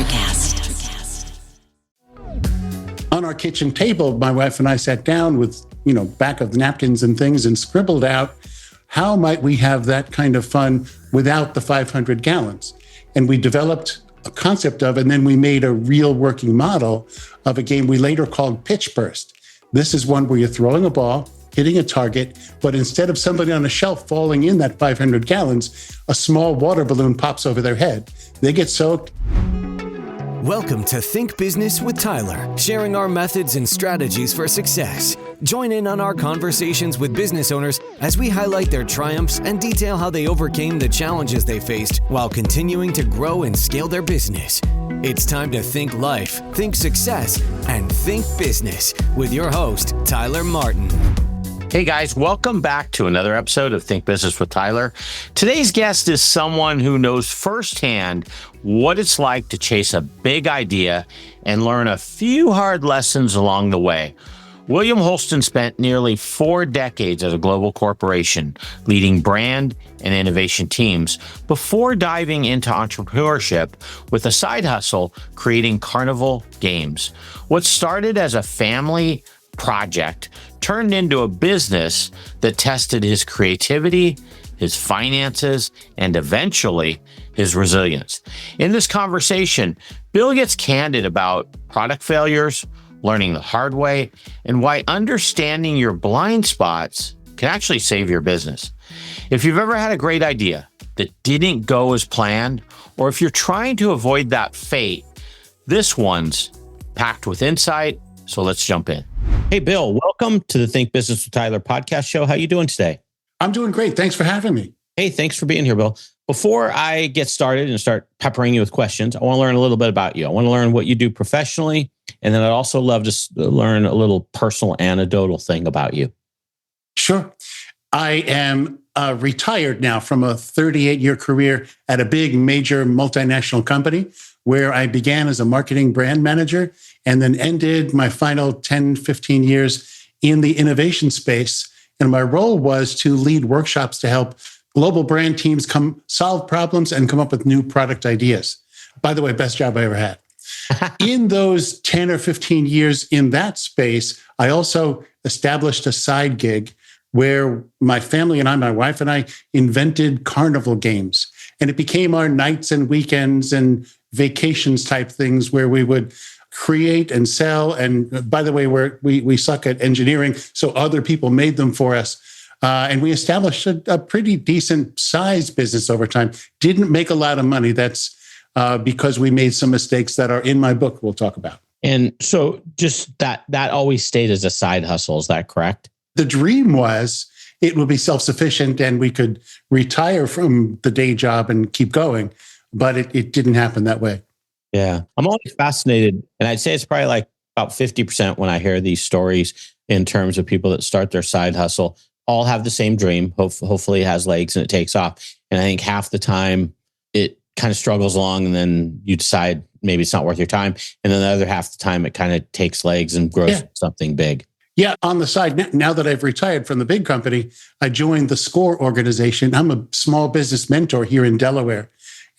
NutraCast. On our kitchen table, my wife and I sat down with, back of napkins and things and scribbled out, how might we have that kind of fun without the 500 gallons? And we developed a concept of, and then we made a real working model of a game we later called Pitch Burst. This is one where you're throwing a ball, hitting a target, but instead of somebody on a shelf falling in that 500 gallons, a small water balloon pops over their head. They get soaked. Welcome to Think Business with Tyler, sharing our methods and strategies for success. Join in on our conversations with business owners as we highlight their triumphs and detail how they overcame the challenges they faced while continuing to grow and scale their business. It's time to think life, think success, and think business with your host, Tyler Martin. Hey guys, welcome back to another episode of Think Business with Tyler. Today's guest is someone who knows firsthand what it's like to chase a big idea and learn a few hard lessons along the way. William Holsten spent nearly 4 decades at a global corporation, leading brand and innovation teams before diving into entrepreneurship with a side hustle creating Carnival games. What started as a family project turned into a business that tested his creativity, his finances, and eventually his resilience. In this conversation, Bill gets candid about product failures, learning the hard way, and why understanding your blind spots can actually save your business. If you've ever had a great idea that didn't go as planned, or if you're trying to avoid that fate, this one's packed with insight. So let's jump in. Hey, Bill, welcome to the Think Business with Tyler podcast show. How you doing today? I'm doing great. Thanks for having me. Hey, thanks for being here, Bill. Before I get started and start peppering you with questions, I want to learn a little bit about you. I want to learn what you do professionally. And then I'd also love to learn a little personal anecdotal thing about you. Sure. I am retired now from a 38-year career at a big major multinational company where I began as a marketing brand manager and then ended my final 10, 15 years in the innovation space. And my role was to lead workshops to help global brand teams solve problems and come up with new product ideas. By the way, best job I ever had. In those 10 or 15 years in that space, I also established a side gig where my family and I, my wife and I, invented carnival games. And it became our nights and weekends and vacations type things where we would create and sell. And by the way, we suck at engineering, so other people made them for us. And we established a pretty decent size business over time. Didn't make a lot of money. That's because we made some mistakes that are in my book we'll talk about. And so just that always stayed as a side hustle. Is that correct? The dream was it would be self-sufficient and we could retire from the day job and keep going. But it didn't happen that way. Yeah. I'm always fascinated. And I'd say it's probably like about 50% when I hear these stories in terms of people that start their side hustle, all have the same dream. Hopefully it has legs and it takes off. And I think half the time it kind of struggles along and then you decide maybe it's not worth your time. And then the other half the time it kind of takes legs and grows something big. Yeah. On the side, now that I've retired from the big company, I joined the SCORE organization. I'm a small business mentor here in Delaware.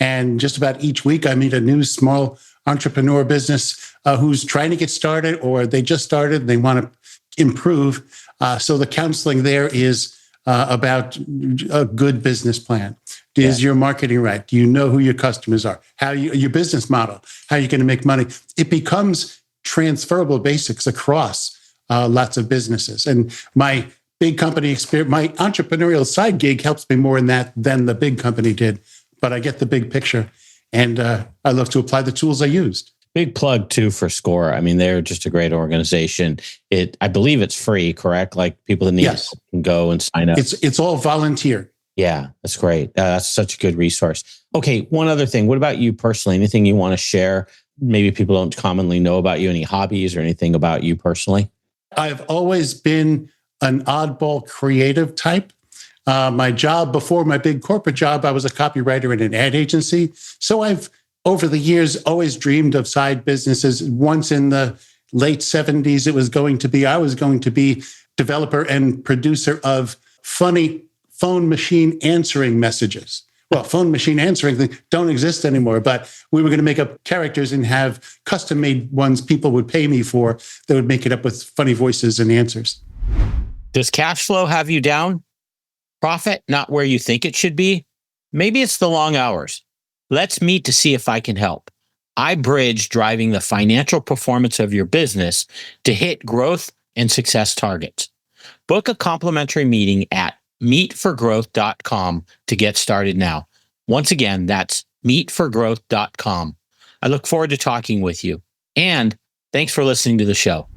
And just about each week, I meet a new small entrepreneur business who's trying to get started or they just started and they want to improve. So the counseling there is about a good business plan. Is your marketing right? Do you know who your customers are? Your business model? How are you going to make money? It becomes transferable basics across lots of businesses. And my big company experience, my entrepreneurial side gig helps me more in that than the big company did. But I get the big picture, and I love to apply the tools I used. Big plug too for SCORE. I mean, they're just a great organization. I believe it's free, correct? Like people that need it can go and sign up. It's all volunteer. Yeah, that's great. That's such a good resource. Okay, one other thing. What about you personally? Anything you want to share? Maybe people don't commonly know about you. Any hobbies or anything about you personally? I've always been an oddball creative type. My job before my big corporate job, I was a copywriter in an ad agency. So I've, over the years, always dreamed of side businesses. Once in the late 70s, I was going to be developer and producer of funny phone machine answering messages, well, phone machine answering things don't exist anymore, but we were going to make up characters and have custom made ones people would pay me for that would make it up with funny voices and answers. Does cash flow have you down? Profit not where you think it should be? Maybe it's the long hours. Let's meet to see if I can help. I bridge driving the financial performance of your business to hit growth and success targets. Book a complimentary meeting at meetforgrowth.com to get started now. Once again, that's meetforgrowth.com. I look forward to talking with you. And thanks for listening to the show.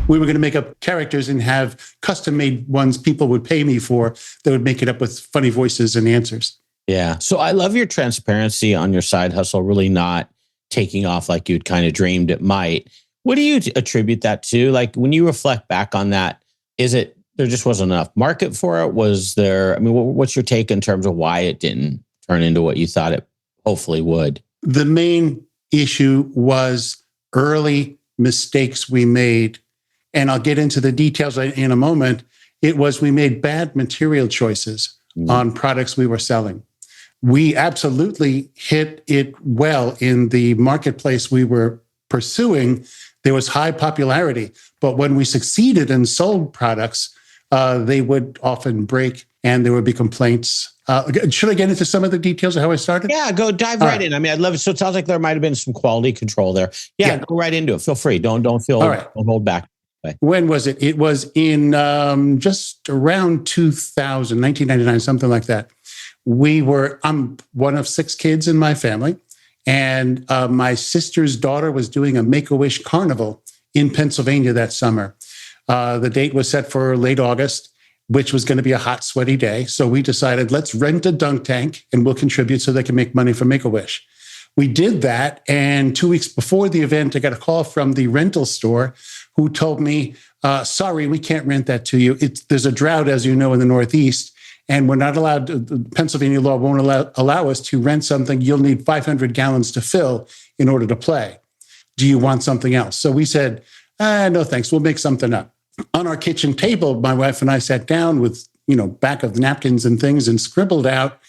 We were going to make up characters and have custom made ones people would pay me for that would make it up with funny voices and answers. Yeah. So I love your transparency on your side hustle, really not taking off like you'd kind of dreamed it might. What do you attribute that to? Like when you reflect back on that, is it there just wasn't enough market for it? Was there, I mean, what's your take in terms of why it didn't turn into what you thought it hopefully would? The main issue was early mistakes we made. And I'll get into the details in a moment. It was we made bad material choices on products we were selling. We absolutely hit it well in the marketplace we were pursuing. There was high popularity, but when we succeeded and sold products, they would often break and there would be complaints. Should I get into some of the details of how I started? Yeah, go dive right in. I mean, I'd love it. So it sounds like there might have been some quality control there. Yeah, go right into it. Feel free. Don't feel, don't hold back. When was it? It was in just around 2000, 1999, something like that. I'm one of 6 kids in my family, and my sister's daughter was doing a Make-A-Wish carnival in Pennsylvania that summer. The date was set for late August, which was going to be a hot, sweaty day. So we decided, let's rent a dunk tank and we'll contribute so they can make money from Make-A-Wish. We did that, and 2 weeks before the event, I got a call from the rental store who told me, sorry, we can't rent that to you. There's a drought, as you know, in the Northeast, and we're not allowed to, Pennsylvania law won't allow us to rent something. You'll need 500 gallons to fill in order to play. Do you want something else? So we said, no, thanks. We'll make something up. On our kitchen table, my wife and I sat down with, back of napkins and things and scribbled out,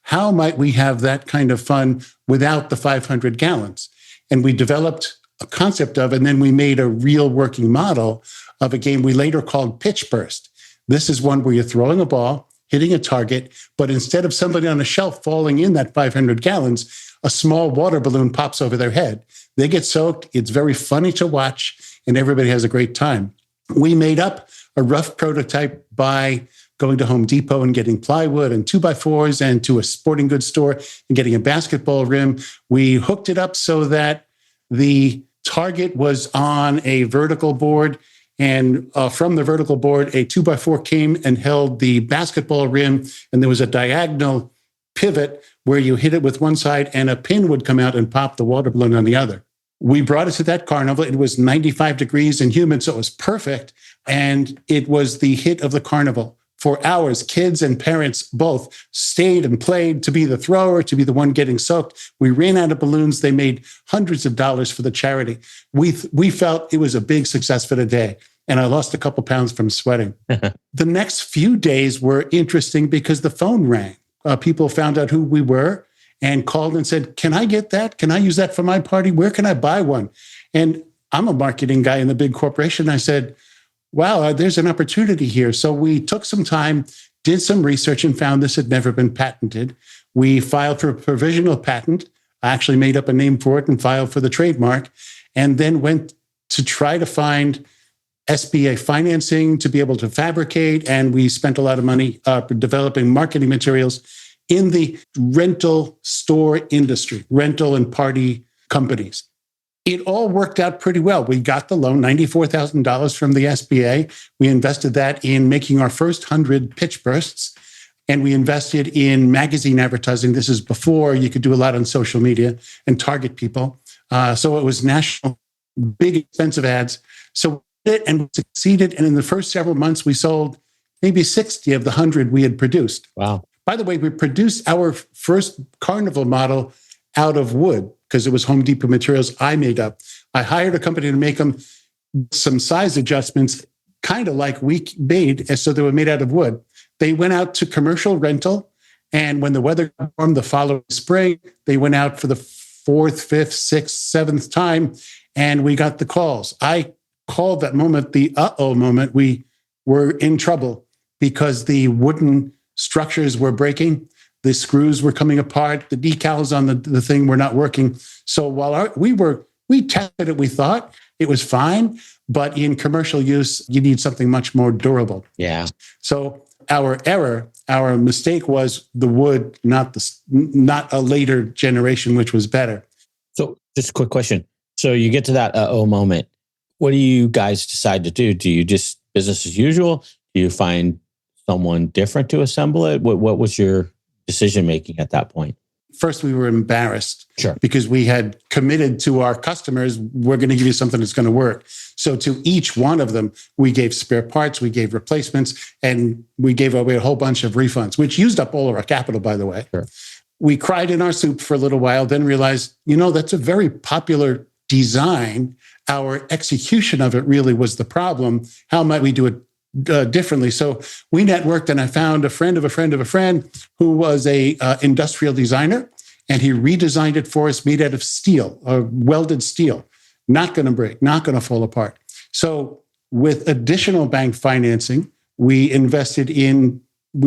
how might we have that kind of fun without the 500 gallons? And we developed a concept of, and then we made a real working model of a game we later called Pitch Burst. This is one where you're throwing a ball, hitting a target, but instead of somebody on a shelf falling in that 500 gallons, a small water balloon pops over their head. They get soaked. It's very funny to watch, and everybody has a great time. We made up a rough prototype by going to Home Depot and getting plywood and 2x4s and to a sporting goods store and getting a basketball rim. We hooked it up so that the target was on a vertical board, and from the vertical board, a 2x4 came and held the basketball rim, and there was a diagonal pivot where you hit it with one side and a pin would come out and pop the water balloon on the other. We brought it to that carnival. It was 95 degrees and humid, so it was perfect, and it was the hit of the carnival. For hours, kids and parents both stayed and played to be the thrower, to be the one getting soaked. We ran out of balloons. They made hundreds of dollars for the charity. We felt it was a big success for the day. And I lost a couple pounds from sweating. The next few days were interesting because the phone rang. People found out who we were and called and said, can I get that? Can I use that for my party? Where can I buy one? And I'm a marketing guy in the big corporation. I said, wow, there's an opportunity here. So we took some time, did some research, and found this had never been patented. We filed for a provisional patent. I actually made up a name for it and filed for the trademark, and then went to try to find SBA financing to be able to fabricate. And we spent a lot of money developing marketing materials in the rental store industry, rental and party companies. It all worked out pretty well. We got the loan, $94,000 from the SBA. We invested that in making our first 100 pitch bursts, and we invested in magazine advertising. This is before you could do a lot on social media and target people. So it was national, big, expensive ads. So we did it and we succeeded. And in the first several months, we sold maybe 60 of the 100 we had produced. Wow. By the way, we produced our first carnival model out of wood because it was Home Depot materials I made up. I hired a company to make them some size adjustments, kind of like we made, so they were made out of wood. They went out to commercial rental, And when the weather warmed the following spring, they went out for the fourth, fifth, sixth, seventh time, and we got the calls. I called that moment the uh-oh moment. We were in trouble because the wooden structures were breaking. The screws were coming apart. The decals on the thing were not working. So while we tested it, we thought it was fine, but in commercial use, you need something much more durable. Yeah. So our mistake was the wood, not a later generation, which was better. So just a quick question. So you get to that uh-oh moment. What do you guys decide to do? Do you just business as usual? Do you find someone different to assemble it? What was your decision-making at that point? First, we were embarrassed Sure. because we had committed to our customers, we're going to give you something that's going to work. So to each one of them, we gave spare parts, we gave replacements, and we gave away a whole bunch of refunds, which used up all of our capital, by the way. Sure. We cried in our soup for a little while, then realized, that's a very popular design. Our execution of it really was the problem. How might we do it differently? So we networked, and I found a friend of a friend of a friend who was a industrial designer, and he redesigned it for us, made out of steel, welded steel, not going to break, not going to fall apart. So with additional bank financing, we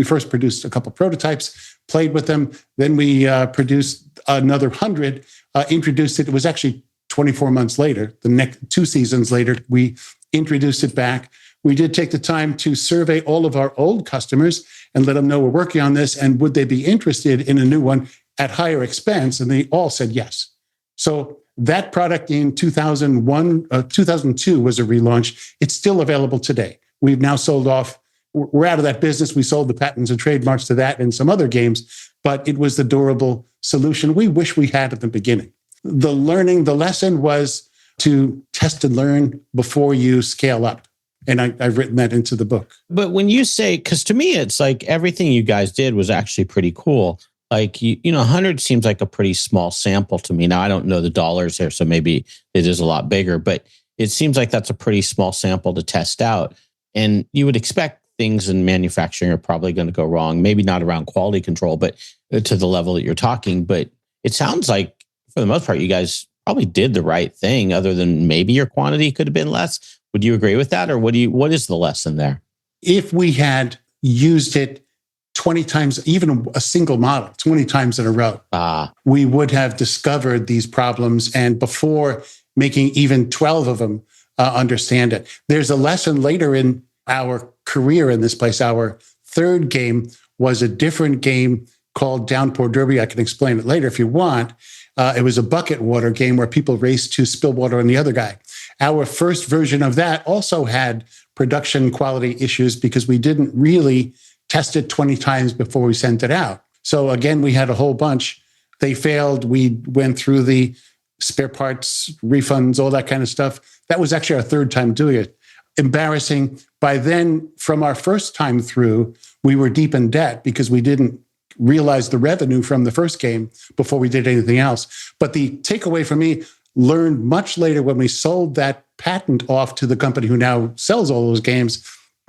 first produced a couple prototypes, played with them. Then we produced another 100, introduced it. It was actually 24 months later, the next 2 seasons later, we introduced it back. We did take the time to survey all of our old customers and let them know we're working on this and would they be interested in a new one at higher expense? And they all said yes. So that product in 2002 was a relaunch. It's still available today. We've now sold off. We're out of that business. We sold the patents and trademarks to that and some other games, but it was the durable solution we wish we had at the beginning. The lesson was to test and learn before you scale up. And I've written that into the book. But when you say, because to me, it's like everything you guys did was actually pretty cool. Like, 100 seems like a pretty small sample to me. Now, I don't know the dollars here, so maybe it is a lot bigger, but it seems like that's a pretty small sample to test out. And you would expect things in manufacturing are probably going to go wrong, maybe not around quality control, but to the level that you're talking. But it sounds like, for the most part, you guys probably did the right thing, other than maybe your quantity could have been less. Would you agree with that? Or what is the lesson there? If we had used it 20 times, even a single model, 20 times in a row, we would have discovered these problems. And before making even 12 of them understand it, there's a lesson later in our career in this place. Our third game was a different game called Downpour Derby. I can explain it later if you want. It was a bucket water game where people raced to spill water on the other guy. Our first version of that also had production quality issues because we didn't really test it 20 times before we sent it out. So again, we had a whole bunch. They failed. We went through the spare parts, refunds, all that kind of stuff. That was actually our third time doing it. Embarrassing. By then, from our first time through, we were deep in debt because we didn't realize the revenue from the first game before we did anything else. But the takeaway for me, learned much later when we sold that patent off to the company who now sells all those games,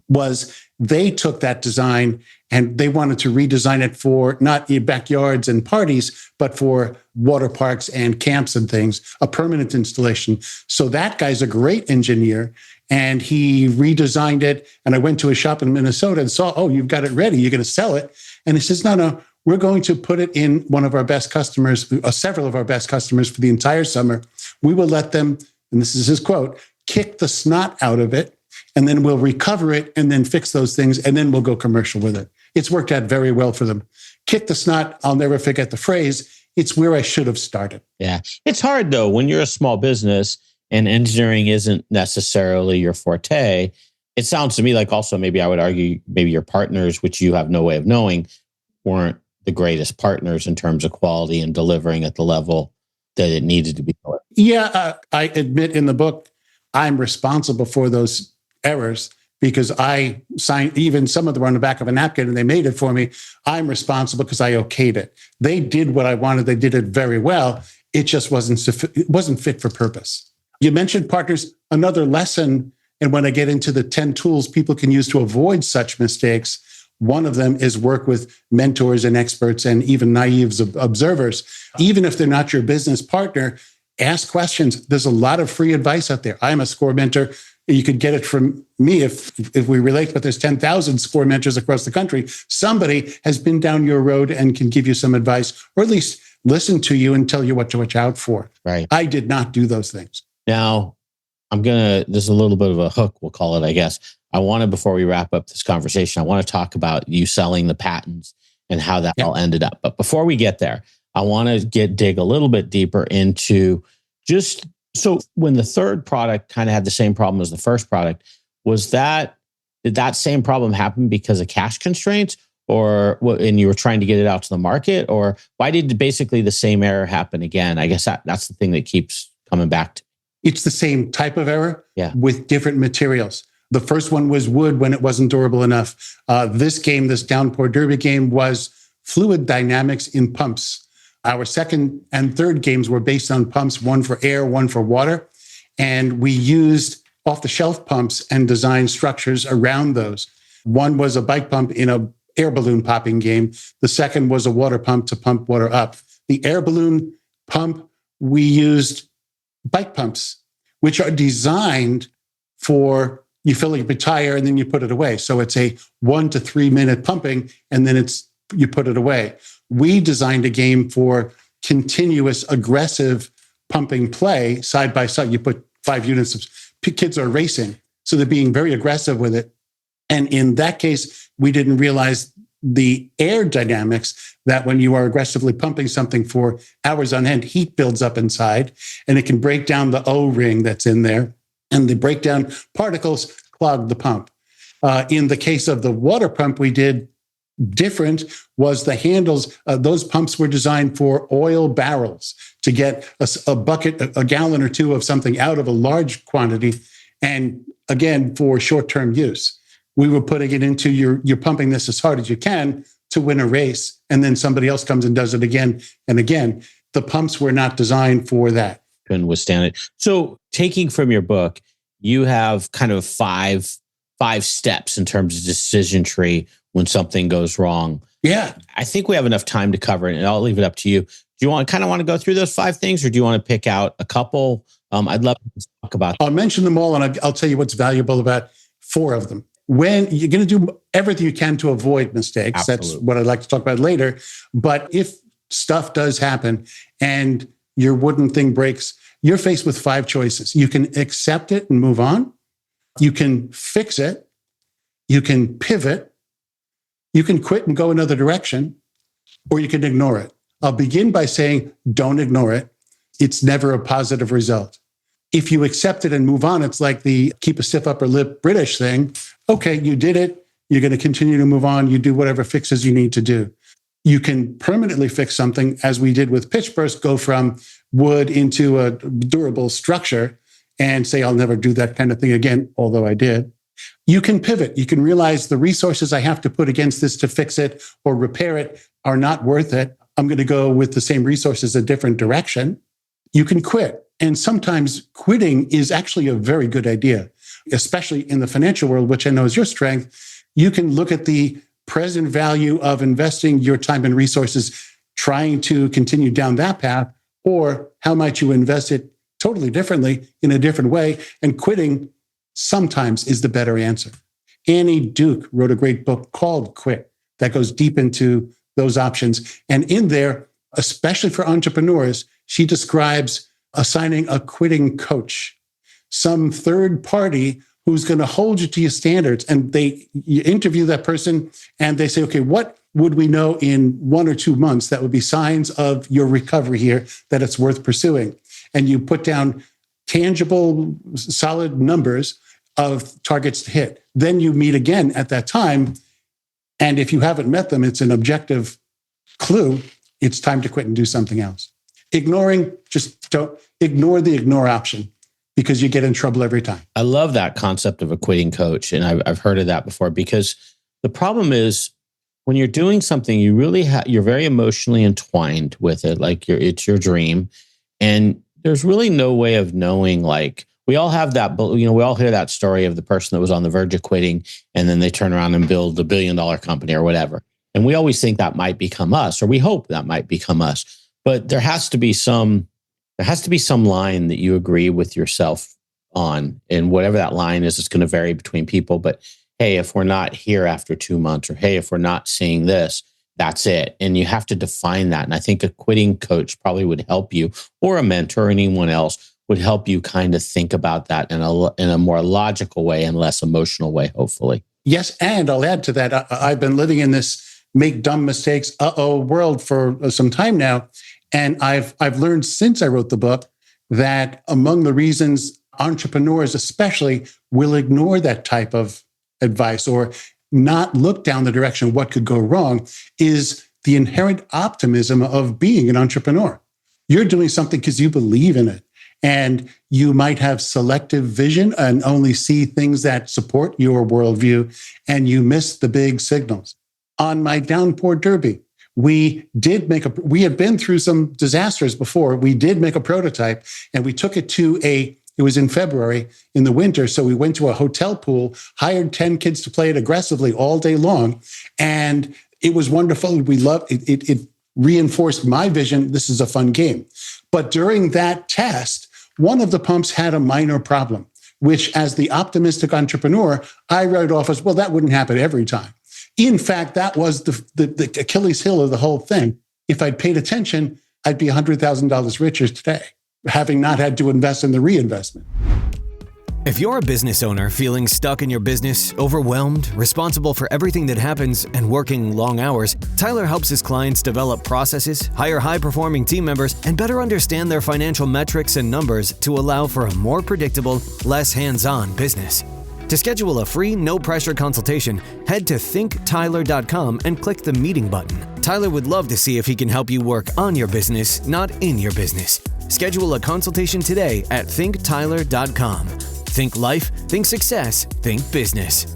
was they took that design and they wanted to redesign it for not backyards and parties, but for water parks and camps and things, a permanent installation. So that guy's a great engineer and he redesigned it. And I went to a shop in Minnesota and saw, oh, you've got it ready. You're going to sell it. And he says, no, we're going to put it in one of our best customers, several of our best customers for the entire summer. We will let them, and this is his quote, kick the snot out of it, and then we'll recover it and then fix those things, and then we'll go commercial with it. It's worked out very well for them. Kick the snot, I'll never forget the phrase. It's where I should have started. Yeah. It's hard, though, when you're a small business and engineering isn't necessarily your forte. It sounds to me like also maybe I would argue maybe your partners, which you have no way of knowing, weren't the greatest partners in terms of quality and delivering at the level that it needed to be. Yeah, I admit in the book, I'm responsible for those errors because I signed, even some of them were on the back of a napkin and they made it for me. I'm responsible because I okayed it. They did what I wanted. They did it very well. It just wasn't fit for purpose. You mentioned partners. Another lesson, and when I get into the 10 tools people can use to avoid such mistakes, One of them is work with mentors and experts and even naive observers. Even if they're not your business partner, ask questions. There's a lot of free advice out there. I'm a score mentor. You could get it from me if we relate, but there's 10,000 score mentors across the country. Somebody has been down your road and can give you some advice, or at least listen to you and tell you what to watch out for. Right. I did not do those things. Now, this is a little bit of a hook, we'll call it, I guess. Before we wrap up this conversation, I want to talk about you selling the patents and how that all ended up. But before we get there, I want to dig a little bit deeper into so when the third product kind of had the same problem as the first product, did that same problem happen because of cash constraints, and you were trying to get it out to the market, or why did basically the same error happen again? I guess that's the thing that keeps coming back to. It's the same type of error with different materials. The first one was wood when it wasn't durable enough. This downpour derby game, was fluid dynamics in pumps. Our second and third games were based on pumps, one for air, one for water. And we used off-the-shelf pumps and designed structures around those. One was a bike pump in an air balloon popping game. The second was a water pump to pump water up. The air balloon pump, we used bike pumps, which are designed for you fill up a tire and then you put it away. So it's a 1 to 3 minute pumping, and then you put it away. We designed a game for continuous, aggressive pumping play side by side. You put 5 units of kids are racing, so they're being very aggressive with it. And in that case, we didn't realize the air dynamics, that when you are aggressively pumping something for hours on end, heat builds up inside and it can break down the O-ring that's in there. And the breakdown particles clog the pump. In the case of the water pump, we did different was the handles. Those pumps were designed for oil barrels to get a bucket, a gallon or two of something out of a large quantity. And again, for short-term use, we were putting it into you're pumping this as hard as you can to win a race. And then somebody else comes and does it again and again. The pumps were not designed for that. Couldn't withstand it. So taking from your book, you have kind of five steps in terms of decision tree when something goes wrong. Yeah. I think we have enough time to cover it, and I'll leave it up to you. Do you want to go through those 5 things, or do you want to pick out a couple? I'd love to talk about. I'll mention them all, and I'll tell you what's valuable about 4 of them. When you're going to do everything you can to avoid mistakes, Absolutely. That's what I'd like to talk about later. But if stuff does happen and your wooden thing breaks, you're faced with 5 choices. You can accept it and move on. You can fix it. You can pivot. You can quit and go another direction, or you can ignore it. I'll begin by saying, don't ignore it. It's never a positive result. If you accept it and move on, it's like the keep a stiff upper lip British thing. Okay, you did it. You're going to continue to move on. You do whatever fixes you need to do. You can permanently fix something, as we did with pitch burst, go from wood into a durable structure and say, I'll never do that kind of thing again, although I did. You can pivot. You can realize the resources I have to put against this to fix it or repair it are not worth it. I'm going to go with the same resources a different direction. You can quit. And sometimes quitting is actually a very good idea, especially in the financial world, which I know is your strength. You can look at the present value of investing your time and resources trying to continue down that path, or how might you invest it totally differently in a different way, and quitting sometimes is the better answer. Annie Duke wrote a great book called Quit that goes deep into those options. And in there, especially for entrepreneurs, she describes assigning a quitting coach, some third party who's going to hold you to your standards. And you interview that person and they say, okay, what would we know in 1 or 2 months that would be signs of your recovery here, that it's worth pursuing? And you put down tangible, solid numbers of targets to hit. Then you meet again at that time. And if you haven't met them, it's an objective clue. It's time to quit and do something else. Just don't ignore the ignore option, because you get in trouble every time. I love that concept of a quitting coach. And I've heard of that before, because the problem is when you're doing something, you really you're very emotionally entwined with it. Like it's your dream. And there's really no way of knowing like we all have that, but we all hear that story of the person that was on the verge of quitting and then they turn around and build $1 billion company or whatever. And we always think that might become us, or we hope that might become us. But there has to be some line that you agree with yourself on. And whatever that line is, it's going to vary between people. But hey, if we're not here after 2 months, or hey, if we're not seeing this, that's it. And you have to define that. And I think a quitting coach probably would help you, or a mentor or anyone else would help you kind of think about that in a more logical way and less emotional way, hopefully. Yes, and I'll add to that. I've been living in this make dumb mistakes, world for some time now. And I've learned since I wrote the book that among the reasons entrepreneurs especially will ignore that type of advice or not look down the direction of what could go wrong is the inherent optimism of being an entrepreneur. You're doing something because you believe in it. And you might have selective vision and only see things that support your worldview, and you miss the big signals. On my downpour derby, we had been through some disasters before. We did make a prototype, and we took it it was in February in the winter. So we went to a hotel pool, hired 10 kids to play it aggressively all day long. And it was wonderful. We loved it. It reinforced my vision. This is a fun game. But during that test, one of the pumps had a minor problem, which as the optimistic entrepreneur, I wrote off as, well, that wouldn't happen every time. In fact, that was the Achilles heel of the whole thing. If I'd paid attention, I'd be $100,000 richer today, having not had to invest in the reinvestment. If you're a business owner feeling stuck in your business, overwhelmed, responsible for everything that happens, and working long hours, Tyler helps his clients develop processes, hire high-performing team members, and better understand their financial metrics and numbers to allow for a more predictable, less hands-on business. To schedule a free, no-pressure consultation, head to thinktyler.com and click the meeting button. Tyler would love to see if he can help you work on your business, not in your business. Schedule a consultation today at thinktyler.com. Think life, think success, think business.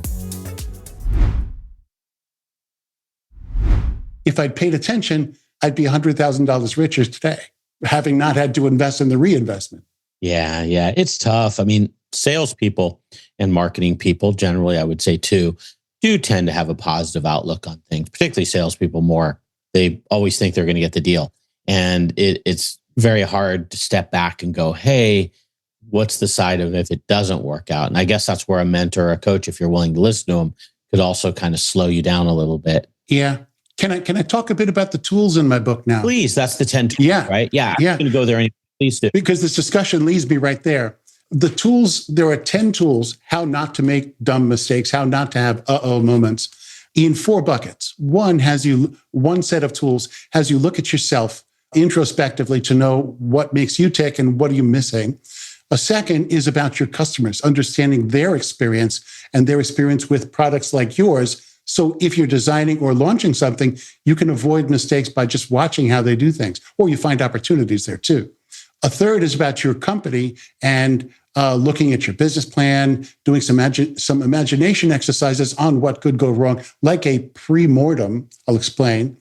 If I'd paid attention, I'd be $100,000 richer today, having not had to invest in the reinvestment. Yeah. It's tough. I mean, salespeople and marketing people, generally, I would say too, do tend to have a positive outlook on things, particularly salespeople more. They always think they're going to get the deal. And it's very hard to step back and go, hey, what's the side of it if it doesn't work out? And I guess that's where a mentor or a coach, if you're willing to listen to them, could also kind of slow you down a little bit. Yeah. Can I talk a bit about the tools in my book now? Please. That's the 10 tools, right? Yeah. I'm going to go there. Please do. Because this discussion leads me right there. The tools, there are 10 tools, how not to make dumb mistakes, how not to have moments in 4 buckets. One set of tools has you look at yourself introspectively to know what makes you tick and what are you missing. A second is about your customers, understanding their experience and their experience with products like yours. So if you're designing or launching something, you can avoid mistakes by just watching how they do things, or you find opportunities there too. A third is about your company and looking at your business plan, doing some imagination exercises on what could go wrong, like a pre-mortem, I'll explain.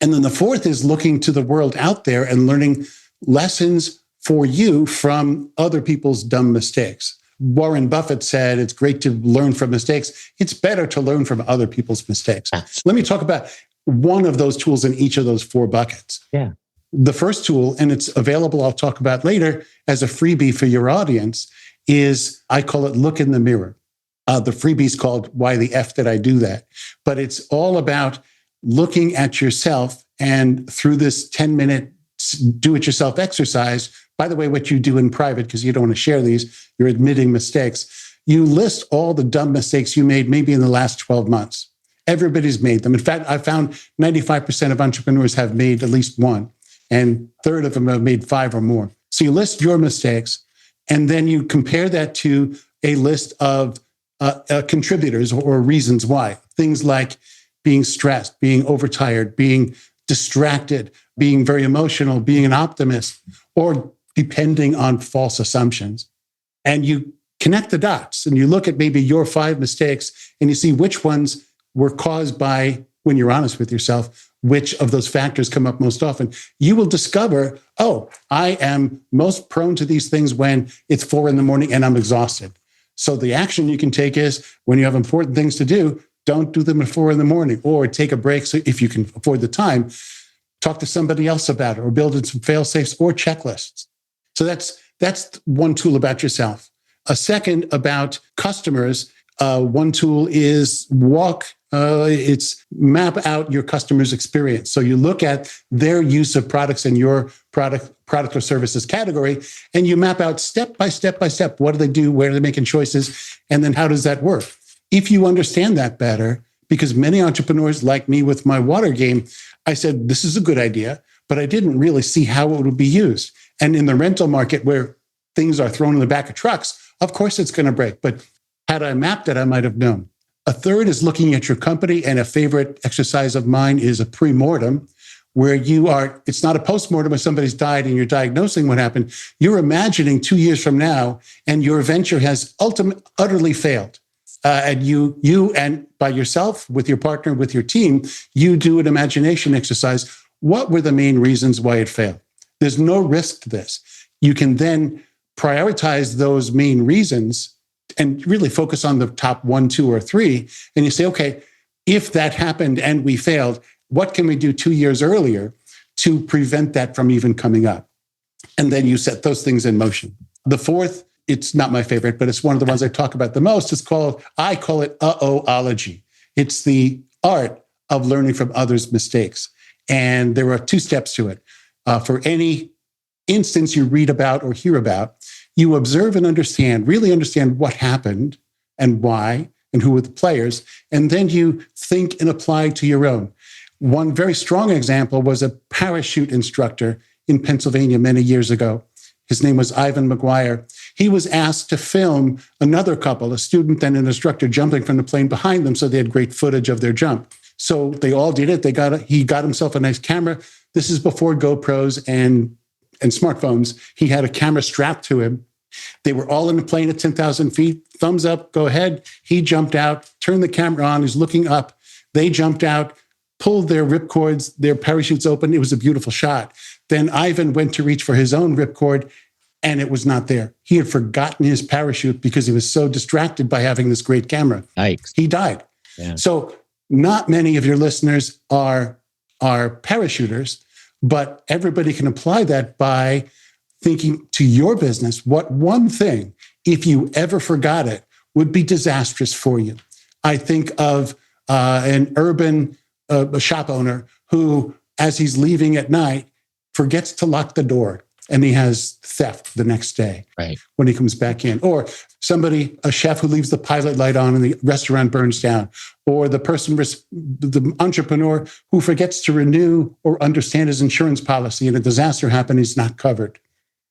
And then the fourth is looking to the world out there and learning lessons for you from other people's dumb mistakes. Warren Buffett said it's great to learn from mistakes. It's better to learn from other people's mistakes. Let me talk about one of those tools in each of those 4 buckets. Yeah. The first tool, and it's available, I'll talk about later as a freebie for your audience, is I call it look in the mirror. The freebie is called Why the F Did I Do That? But it's all about looking at yourself, and through this 10-minute do-it-yourself exercise, by the way, what you do in private, because you don't want to share these, you're admitting mistakes. You list all the dumb mistakes you made maybe in the last 12 months. Everybody's made them. In fact, I found 95% of entrepreneurs have made at least one, and a third of them have made 5 or more. So you list your mistakes, and then you compare that to a list of contributors or reasons why. Things like being stressed, being overtired, being distracted, being very emotional, being an optimist, or depending on false assumptions. And you connect the dots and you look at maybe your 5 mistakes and you see which ones were caused by, when you're honest with yourself, which of those factors come up most often, you will discover, oh, I am most prone to these things when it's 4 a.m. and I'm exhausted. So the action you can take is when you have important things to do, don't do them at 4 a.m. or take a break. So if you can afford the time, talk to somebody else about it or build in some fail safes or checklists. So that's one tool about yourself. A second about customers. One tool is it's map out your customer's experience. So you look at their use of products in your product or services category, and you map out step by step by step. What do they do? Where are they making choices? And then how does that work? If you understand that better, because many entrepreneurs like me with my water game, I said, this is a good idea, but I didn't really see how it would be used. And in the rental market where things are thrown in the back of trucks, of course it's going to break. But had I mapped it, I might have known. A third is looking at your company, and a favorite exercise of mine is a pre-mortem, where it's not a post-mortem when somebody's died and you're diagnosing what happened. You're imagining 2 years from now, and your venture has utterly failed. And you and by yourself, with your partner, with your team, you do an imagination exercise. What were the main reasons why it failed? There's no risk to this. You can then prioritize those main reasons and really focus on the top 1, 2, or 3. And you say, okay, if that happened and we failed, what can we do 2 years earlier to prevent that from even coming up? And then you set those things in motion. The fourth, it's not my favorite, but it's one of the ones I talk about the most. I call it uh-oh-ology. It's the art of learning from others' mistakes. And there are 2 steps to it. For any instance you read about or hear about, you observe and really understand what happened and why and who were the players, and then you think and apply to your own. One very strong example was a parachute instructor in Pennsylvania many years ago. His name was Ivan McGuire. He was asked to film another couple, a student and an instructor, jumping from the plane behind them, so they had great footage of their jump. So they all did it. He got himself a nice camera. This is before GoPros and smartphones. He had a camera strapped to him. They were all in the plane at 10,000 feet. Thumbs up, go ahead. He jumped out, turned the camera on, he's looking up. They jumped out, pulled their ripcords, their parachutes open. It was a beautiful shot. Then Ivan went to reach for his own ripcord, and it was not there. He had forgotten his parachute because he was so distracted by having this great camera. Yikes. He died. Yeah. So not many of your listeners are parachuters, but everybody can apply that by thinking to your business, what one thing, if you ever forgot it, would be disastrous for you. I think of an urban shop owner who, as he's leaving at night, forgets to lock the door, and he has theft the next day when he comes back in. Or a chef who leaves the pilot light on and the restaurant burns down. Or the entrepreneur who forgets to renew or understand his insurance policy and a disaster happened, he's not covered.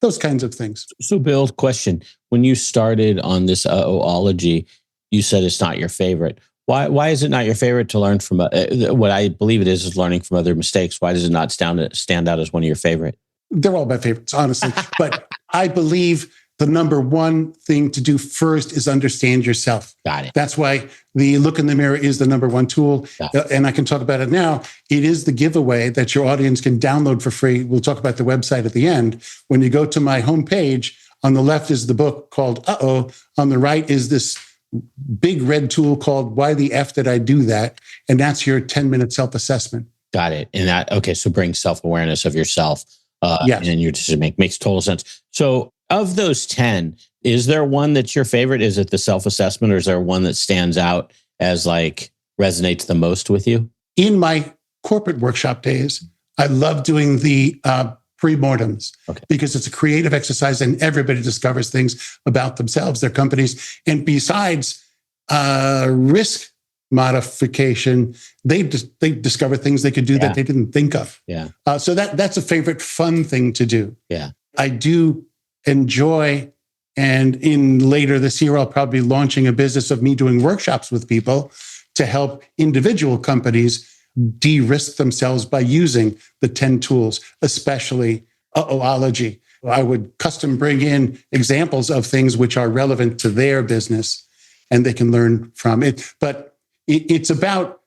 Those kinds of things. So, Bill, question. When you started on this uh-oh-ology, you said it's not your favorite. Why is it not your favorite to learn from, what I believe it is learning from other mistakes? Why does it not stand out as one of your favorite? They're all my favorites, honestly. But I believe the number one thing to do first is understand yourself. Got it. That's why the look in the mirror is the number one tool. And I can talk about it now. It is the giveaway that your audience can download for free. We'll talk about the website at the end. When you go to my homepage, on the left is the book called Uh-oh. On the right is this big red tool called Why the F Did I Do That? And that's your 10-minute self-assessment. Got it. And so bring self-awareness of yourself yes. and your decision makes total sense. So of those 10, is there one that's your favorite? Is it the self-assessment, or is there one that stands out as resonates the most with you? In my corporate workshop days, I love doing the pre-mortems because it's a creative exercise and everybody discovers things about themselves, their companies. And besides risk modification, they discover things they could do that they didn't think of. Yeah. So that's a favorite fun thing to do. Yeah. I do enjoy, and in later this year, I'll probably be launching a business of me doing workshops with people to help individual companies de-risk themselves by using the 10 tools, especially uh-oh-ology. I would custom bring in examples of things which are relevant to their business and they can learn from it. But it's about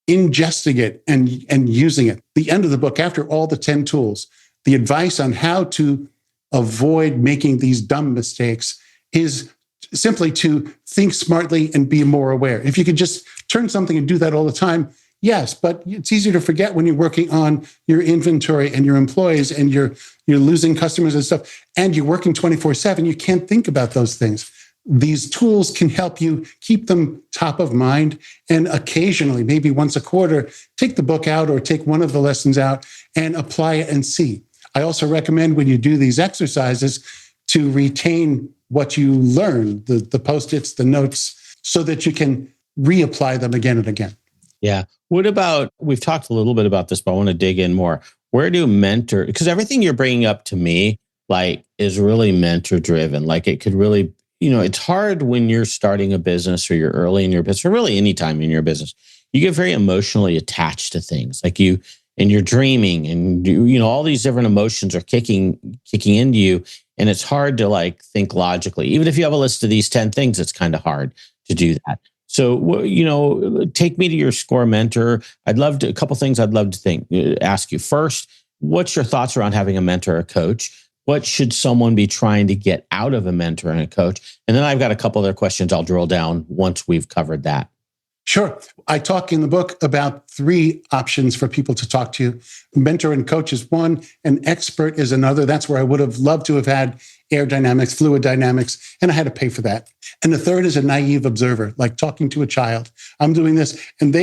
ingesting it and using it. The end of the book, after all the 10 tools, the advice on how to avoid making these dumb mistakes is simply to think smartly and be more aware. If you could just turn something and do that all the time, yes, but it's easier to forget when you're working on your inventory and your employees and you're losing customers and stuff, and you're working 24/7. You can't think about those things. These tools can help you keep them top of mind, and occasionally, maybe once a quarter, take the book out or take one of the lessons out and apply it and see. I also recommend when you do these exercises to retain what you learn, the Post-its, the notes, so that you can reapply them again and again. Yeah. What about, we've talked a little bit about this, but I want to dig in more. Where do mentor, because everything you're bringing up to me, like, is really mentor driven. Like, it could really, it's hard when you're starting a business or you're early in your business or really any time in your business. You get very emotionally attached to things like and you're dreaming and, all these different emotions are kicking into you. And it's hard to like think logically. Even if you have a list of these 10 things, it's kind of hard to do that. So, take me to your SCORE mentor. A couple things I'd love to ask you. First, what's your thoughts around having a mentor or a coach? What should someone be trying to get out of a mentor and a coach? And then I've got a couple other questions I'll drill down once we've covered that. Sure. I talk in the book about 3 options for people to talk to. Mentor and coach is one, an expert is another. That's where I would have loved to have had aerodynamics, fluid dynamics, and I had to pay for that. And the third is a naive observer, like talking to a child. I'm doing this, and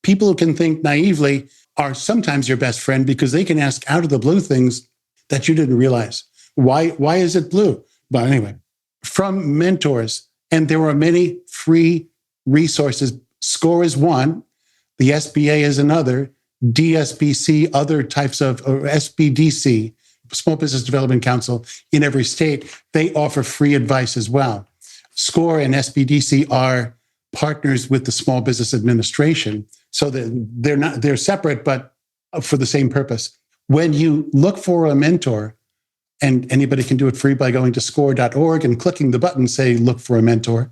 people who can think naively are sometimes your best friend because they can ask out of the blue things that you didn't realize. Why is it blue? But anyway, from mentors, and there are many free resources. SCORE is one, the SBA is another, DSBC, other types of, or SBDC, Small Business Development Council in every state, they offer free advice as well. SCORE and SBDC are partners with the Small Business Administration, so that they're separate, but for the same purpose. When you look for a mentor, and anybody can do it free by going to score.org and clicking the button, say, look for a mentor,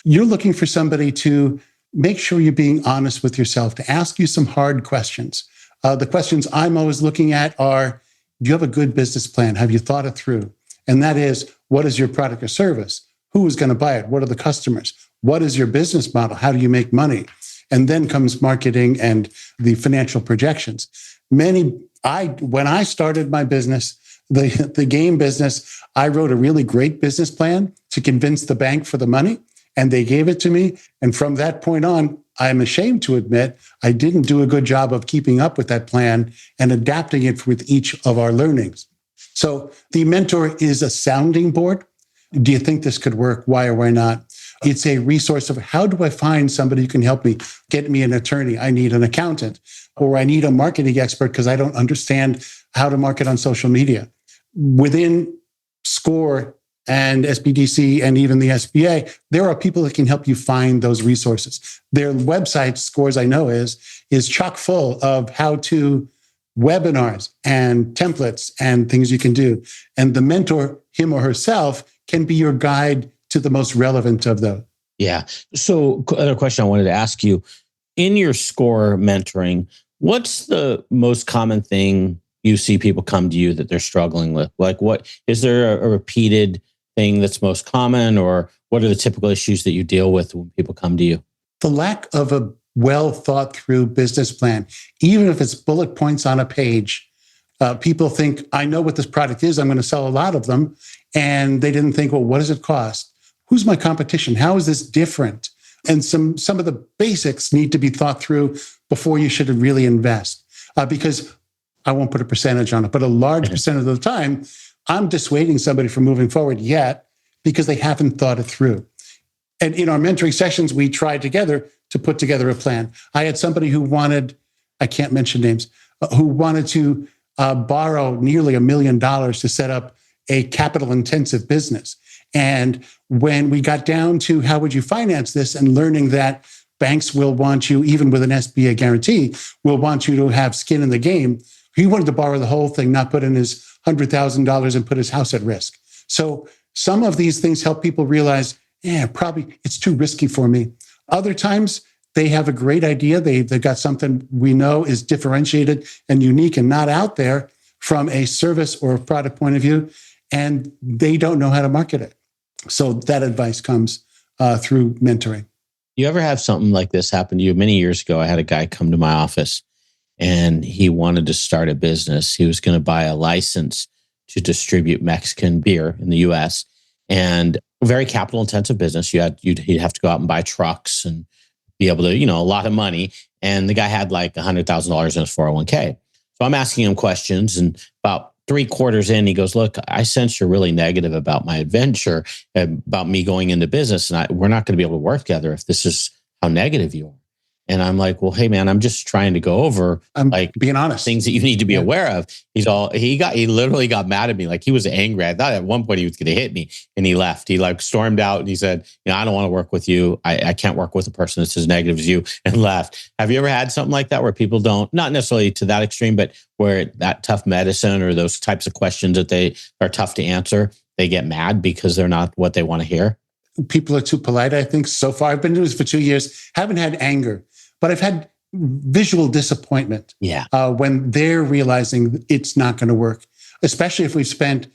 you're looking for somebody to make sure you're being honest with yourself, to ask you some hard questions. The questions I'm always looking at are, do you have a good business plan? Have you thought it through? And that is, what is your product or service? Who is going to buy it? What are the customers? What is your business model? How do you make money? And then comes marketing and the financial projections. When I started my business, the game business, I wrote a really great business plan to convince the bank for the money. And they gave it to me. And from that point on, I'm ashamed to admit I didn't do a good job of keeping up with that plan and adapting it with each of our learnings. So the mentor is a sounding board. Do you think this could work? Why or why not? It's a resource of how do I find somebody who can help me, get me an attorney? I need an accountant, or I need a marketing expert because I don't understand how to market on social media. Within SCORE and SBDC and even the SBA, there are people that can help you find those resources. Their website, SCORE's I know is chock full of how-to webinars and templates and things you can do. And the mentor, him or herself, can be your guide to the most relevant of those. Yeah. So other question I wanted to ask you, in your SCORE mentoring, what's the most common thing you see people come to you that they're struggling with? Like, what is there a repeated thing that's most common, or what are the typical issues that you deal with when people come to you? The lack of a well thought through business plan, even if it's bullet points on a page. People think, I know what this product is, I'm going to sell a lot of them. And they didn't think, well, what does it cost? Who's my competition? How is this different? And some of the basics need to be thought through before you should really invest. Because I won't put a percentage on it, but a large percent of the time, I'm dissuading somebody from moving forward yet because they haven't thought it through. And in our mentoring sessions, we tried together to put together a plan. I had somebody who wanted, I can't mention names, who wanted to borrow nearly $1 million to set up a capital intensive business. And when we got down to how would you finance this, and learning that banks will want you, even with an SBA guarantee, will want you to have skin in the game, he wanted to borrow the whole thing, not put in his $100,000 and put his house at risk. So some of these things help people realize, probably it's too risky for me. Other times they have a great idea. They've got something we know is differentiated and unique and not out there from a service or a product point of view, and they don't know how to market it. So that advice comes through mentoring. You ever have something like this happen to you? Many years ago, I had a guy come to my office and he wanted to start a business. He was going to buy a license to distribute Mexican beer in the US, and a very capital intensive business. He'd have to go out and buy trucks and be able to, a lot of money. And the guy had like $100,000 in his 401k. So I'm asking him questions, and about 3/4 in, he goes, "Look, I sense you're really negative about my adventure, about me going into business, and we're not going to be able to work together if this is how negative you are." And I'm like, "Well, hey man, I'm just trying to go over I'm being honest, things that you need to be aware of." He literally got mad at me. Like, he was angry. I thought at one point he was going to hit me, and he left. He like stormed out and he said, "I don't want to work with you. I can't work with a person that's as negative as you," and left. Have you ever had something like that where people don't, not necessarily to that extreme, but where that tough medicine or those types of questions that they are tough to answer, they get mad because they're not what they want to hear? People are too polite, I think, so far. I've been doing this for 2 years, haven't had anger, but I've had visual disappointment when they're realizing it's not going to work, especially if we've spent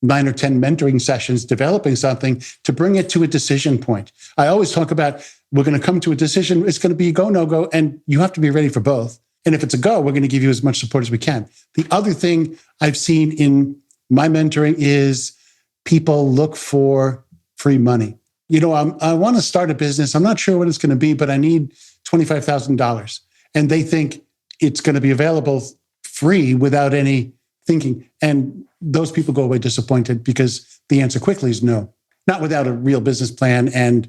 9 or 10 mentoring sessions developing something to bring it to a decision point. I always talk about, we're going to come to a decision. It's going to be a go, no go, and you have to be ready for both. And if it's a go, we're going to give you as much support as we can. The other thing I've seen in my mentoring is people look for free money. I want to start a business. I'm not sure what it's going to be, but I need $25,000. And they think it's going to be available free without any thinking. And those people go away disappointed because the answer quickly is no, not without a real business plan and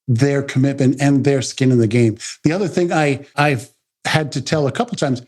their commitment and their skin in the game. The other thing I've had to tell a couple times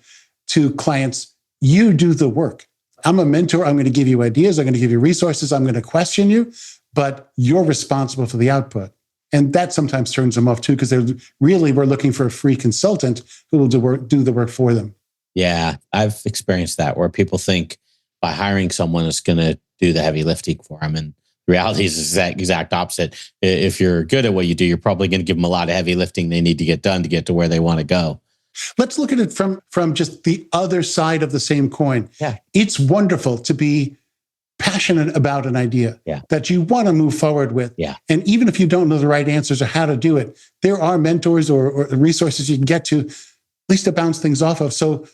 to clients, you do the work. I'm a mentor. I'm going to give you ideas. I'm going to give you resources. I'm going to question you, but you're responsible for the output. And that sometimes turns them off too, because we're looking for a free consultant who will do the work for them. Yeah, I've experienced that where people think by hiring someone is going to do the heavy lifting for them. And the reality is the exact opposite. If you're good at what you do, you're probably going to give them a lot of heavy lifting they need to get done to get to where they want to go. Let's look at it from just the other side of the same coin. Yeah. It's wonderful to be passionate about an idea that you want to move forward with. Yeah. And even if you don't know the right answers or how to do it, there are mentors or resources you can get to, at least to bounce things off of. So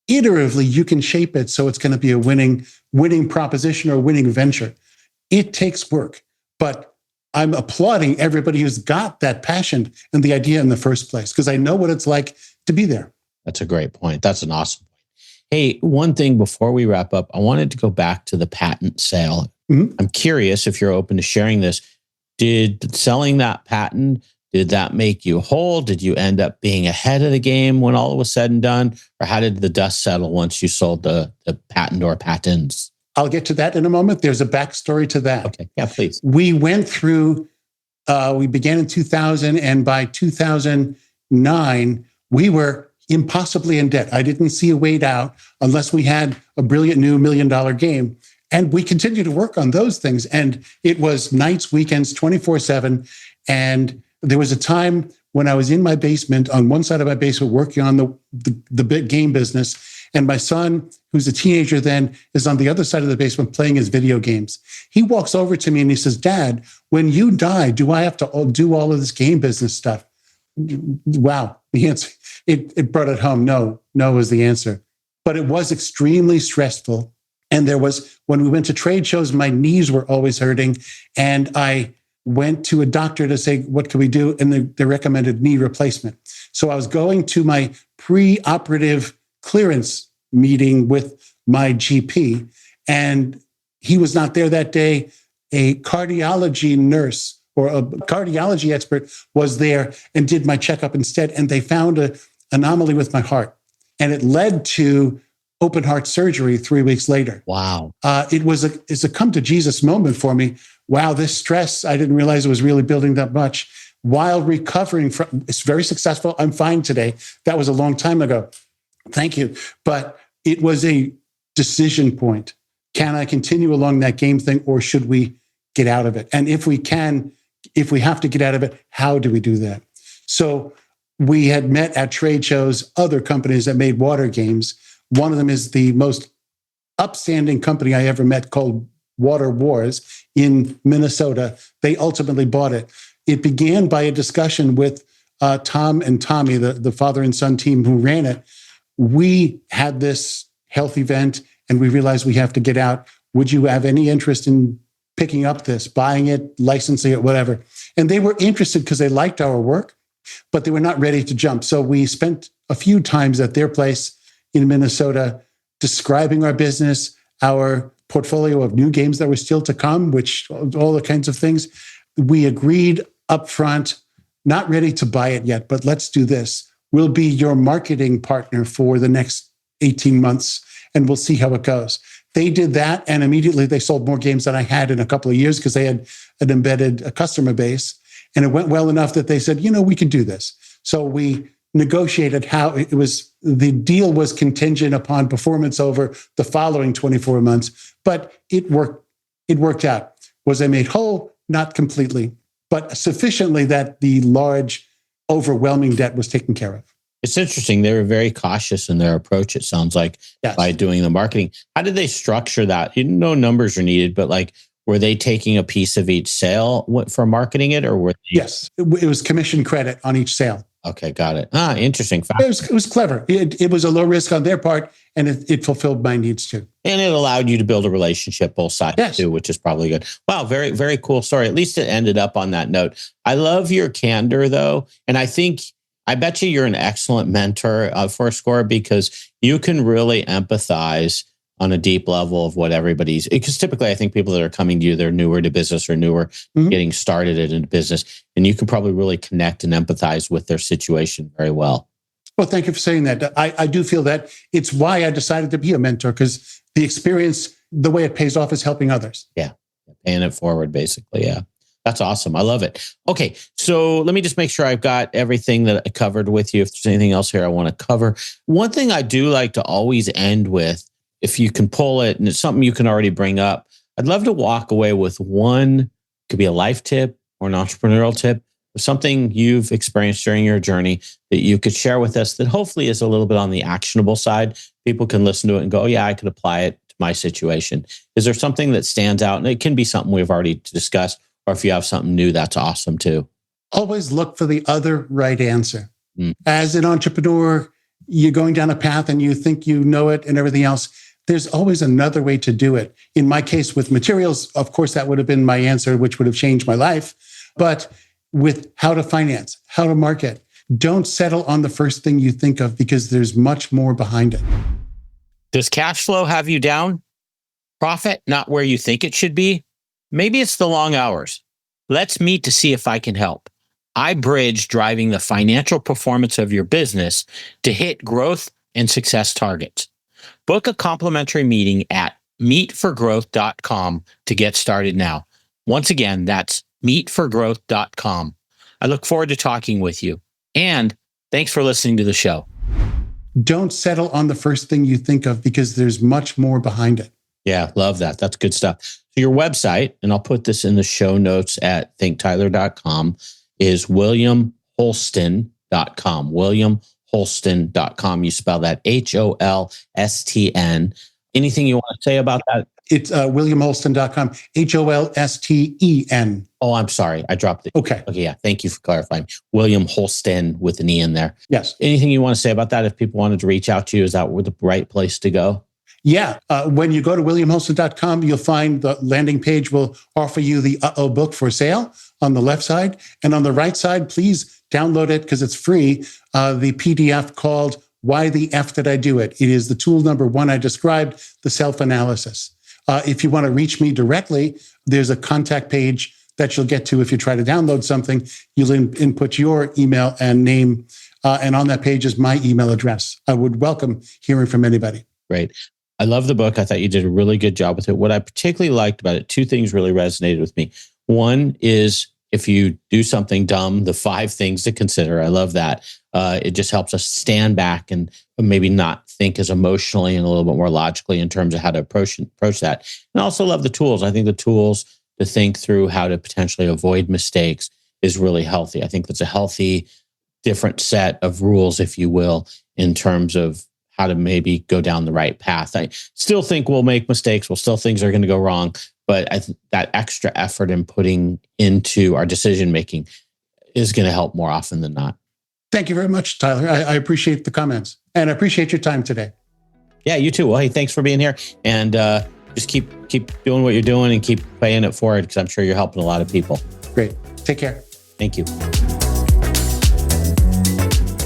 iteratively, you can shape it so it's going to be a winning proposition or a winning venture. It takes work, but I'm applauding everybody who's got that passion and the idea in the first place, because I know what it's like to be there. That's a great point. That's an awesome point. Hey, one thing before we wrap up, I wanted to go back to the patent sale. Mm-hmm. I'm curious if you're open to sharing this. Did selling that patent, did that make you whole? Did you end up being ahead of the game when all was said and done? Or how did the dust settle once you sold the patent or patents? I'll get to that in a moment. There's a backstory to that. Okay. Yeah, please. We went through, we began in 2000, and by 2009, we were impossibly in debt. I didn't see a way out unless we had a brilliant new $1 million game. And we continued to work on those things. And it was nights, weekends, 24/7. And there was a time when I was in my basement, on one side of my basement, working on the big game business. And my son, who's a teenager then, is on the other side of the basement playing his video games. He walks over to me and he says, "Dad, when you die, do I have to do all of this game business stuff?" Wow. The answer, it brought it home. No was the answer. But it was extremely stressful. And when we went to trade shows, my knees were always hurting. And I went to a doctor to say, what can we do? And they recommended knee replacement. So I was going to my pre-operative clearance meeting with my GP, and he was not there that day. A cardiology nurse or a cardiology expert was there and did my checkup instead. And they found an anomaly with my heart. And it led to open heart surgery 3 weeks later. Wow. It's a come to Jesus moment for me. Wow, this stress, I didn't realize it was really building that much. While recovering from, it's very successful. I'm fine today. That was a long time ago. Thank you. But it was a decision point. Can I continue along that game thing, or should we get out of it? And if we have to get out of it, how do we do that? So we had met at trade shows other companies that made water games. One of them is the most upstanding company I ever met, called Water Wars in Minnesota. They ultimately bought it. It began by a discussion with Tom and Tommy, the father and son team who ran it. We had this health event and we realized we have to get out. Would you have any interest in picking up this, buying it, licensing it, whatever? And they were interested because they liked our work, but they were not ready to jump. So we spent a few times at their place in Minnesota describing our business, our portfolio of new games that were still to come, which all the kinds of things. We agreed up front, not ready to buy it yet, but let's do this. We'll be your marketing partner for the next 18 months, and we'll see how it goes. They did that, and immediately they sold more games than I had in a couple of years because they had an embedded customer base. And it went well enough that they said, we can do this. So we negotiated how it was. The deal was contingent upon performance over the following 24 months, but it worked. It worked out. Was I made whole? Not completely, but sufficiently that the large, overwhelming debt was taken care of. It's interesting. They were very cautious in their approach, it sounds like, yes, by doing the marketing. How did they structure that? You know, numbers are needed, but were they taking a piece of each sale for marketing it, or were they? Yes, it was commission credit on each sale. Okay, got it. Interesting. It was clever. It was a low risk on their part, and it fulfilled my needs too. And it allowed you to build a relationship both sides yes, too, which is probably good. Wow, very, very cool story. At least it ended up on that note. I love your candor though. And I bet you're an excellent mentor for a score, because you can really empathize on a deep level of what everybody's, because typically I think people that are coming to you, they're newer to business or newer getting started in business, and you can probably really connect and empathize with their situation very well. Well, thank you for saying that. I do feel that it's why I decided to be a mentor, because the experience, the way it pays off is helping others. Yeah. Paying it forward, basically. Yeah. That's awesome. I love it. Okay. So let me just make sure I've got everything that I covered with you. If there's anything else here I want to cover. One thing I do like to always end with, if you can pull it and it's something you can already bring up, I'd love to walk away with one, could be a life tip or an entrepreneurial tip, something you've experienced during your journey that you could share with us that hopefully is a little bit on the actionable side. People can listen to it and go, oh, yeah, I could apply it to my situation. Is there something that stands out? And it can be something we've already discussed, or if you have something new, that's awesome too. Always look for the other right answer. As an entrepreneur, you're going down a path and you think you know it and everything else. There's always another way to do it. In my case with materials, of course, that would have been my answer, which would have changed my life. But with how to finance, how to market, don't settle on the first thing you think of, because there's much more behind it. Does cash flow have you down? Profit not where you think it should be? Maybe it's the long hours. Let's meet to see if I can help. I bridge driving the financial performance of your business to hit growth and success targets. Book a complimentary meeting at meetforgrowth.com to get started now. Once again, that's meetforgrowth.com. I look forward to talking with you. And thanks for listening to the show. Don't settle on the first thing you think of, because there's much more behind it. Yeah, love that. That's good stuff. So your website, and I'll put this in the show notes at thinktyler.com, is williamholsten.com. williamholsten.com. You spell that Holstn. Anything you want to say about that? It's williamholsten.com, Holsten. Oh, I'm sorry. I dropped it. Okay. Yeah. Thank you for clarifying. William Holsten with an E in there. Yes. Anything you want to say about that? If people wanted to reach out to you, is that the right place to go? Yeah. When you go to williamholsten.com, you'll find the landing page will offer you the book for sale on the left side. And on the right side, please download it because it's free. The PDF called Why the F Did I Do It? It is the tool number 1 I described, the self-analysis. If you want to reach me directly, there's a contact page that you'll get to if you try to download something. You'll input your email and name, and on that page is my email address. I would welcome hearing from anybody. Great. I love the book. I thought you did a really good job with it. What I particularly liked about it, 2 things really resonated with me. One is, if you do something dumb, the 5 things to consider. I love that. It just helps us stand back and maybe not think as emotionally and a little bit more logically in terms of how to approach that. And I also love the tools. I think the tools to think through how to potentially avoid mistakes is really healthy. I think that's a healthy different set of rules, if you will, in terms of how to maybe go down the right path. I still think we'll make mistakes. We'll still things are going to go wrong, but that extra effort in putting into our decision making is going to help more often than not. Thank you very much, Tyler. I appreciate the comments and I appreciate your time today. Yeah, you too. Well, hey, thanks for being here, and just keep doing what you're doing and keep paying it forward, because I'm sure you're helping a lot of people. Great. Take care. Thank you.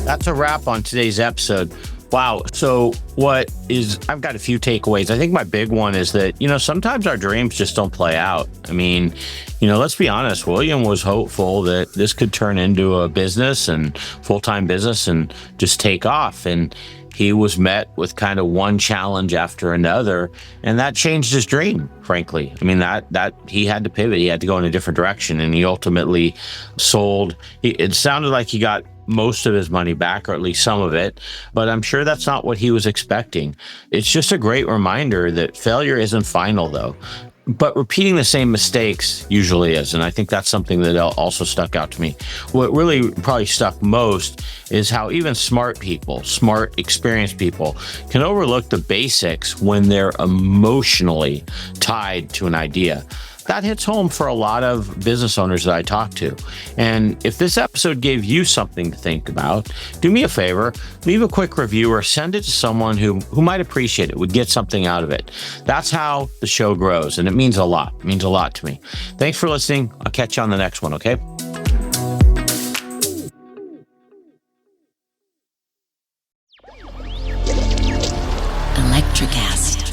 That's a wrap on today's episode. Wow. So I've got a few takeaways. I think my big one is that, sometimes our dreams just don't play out. I mean, let's be honest, William was hopeful that this could turn into a business and full-time business and just take off. And he was met with kind of one challenge after another, and that changed his dream, frankly. I mean, that he had to pivot. He had to go in a different direction, and he ultimately sold. It sounded like he got most of his money back, or at least some of it, but I'm sure that's not what he was expecting. It's just a great reminder that failure isn't final, though. But repeating the same mistakes usually is. And I think that's something that also stuck out to me. What really probably stuck most is how even smart people, smart, experienced people, can overlook the basics when they're emotionally tied to an idea. That hits home for a lot of business owners that I talk to. And if this episode gave you something to think about, do me a favor, leave a quick review or send it to someone who might appreciate it, would get something out of it. That's how the show grows, and it means a lot. It means a lot to me. Thanks for listening. I'll catch you on the next one, okay? Electricast.